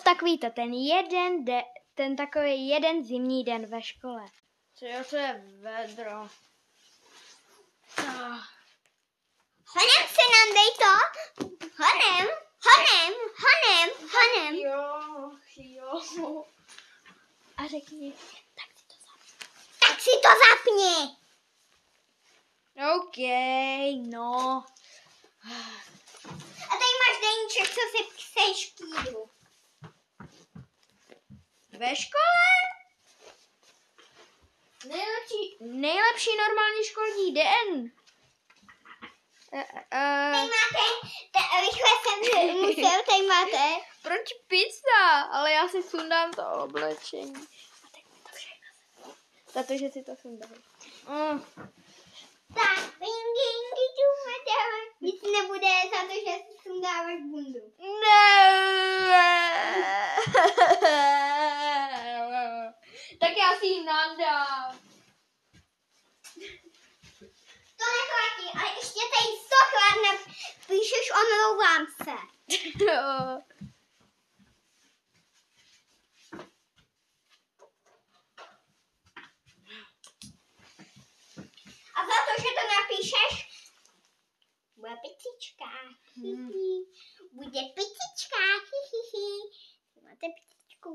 takový to, ten takový jeden zimní den ve škole. Co jo, to je vedro. Honem se nám dej to. Honem. Jo. A řekni, Tak si to zapni. OK, no. A tady máš deníček, co si pseš kýdu. Ve škole? Nejlepší normální školní den. Tady máte, rychle jsem musel, tady máte. Proč pizza? Ale já si sundám to oblečení. A teď mi to všechno. Za to, že si to sundám. Tak, nic nebude za to, že si sundáváš bundu. Ne. Tak já si ji nandám. To neplatí, ale ještě tady 100krát napíšeš, omlouvám se. A za to, že to napíšeš, bude picička. Bude picička. Máte picičku.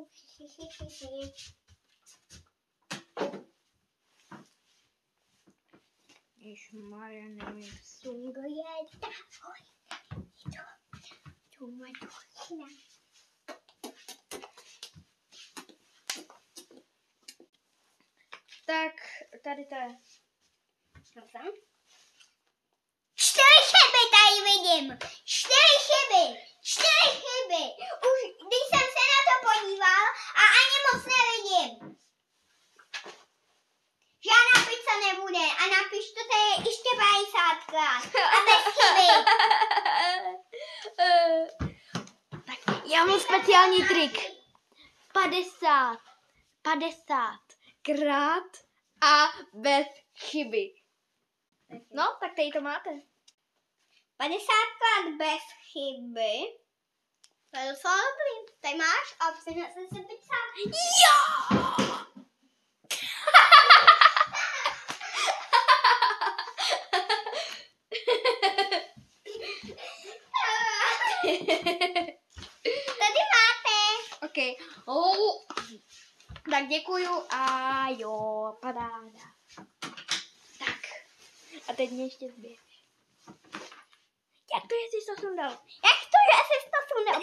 Ježmarja, nevím. Funguje ahoj. To má duchina. Tak, tady to je. 4 chyby tady vidím. 4 chyby. Už když jsem se na to podíval a ani moc nevidím. Žádná pizza nebude a napiš to tady ještě 50krát. A bez chyby. Já mám speciální trik. 50 krát a bez chyby. No, tak tady to máte. 50krát bez chyby. To je docela dobrý. Tady máš a přinesl si pizza. Jo! Tady máte. OK. Tak děkuju a jo, paráda. Tak. A teď mě ještě zběž. Jak to, že jsi to sundal? Jak to, že jsi to sundal?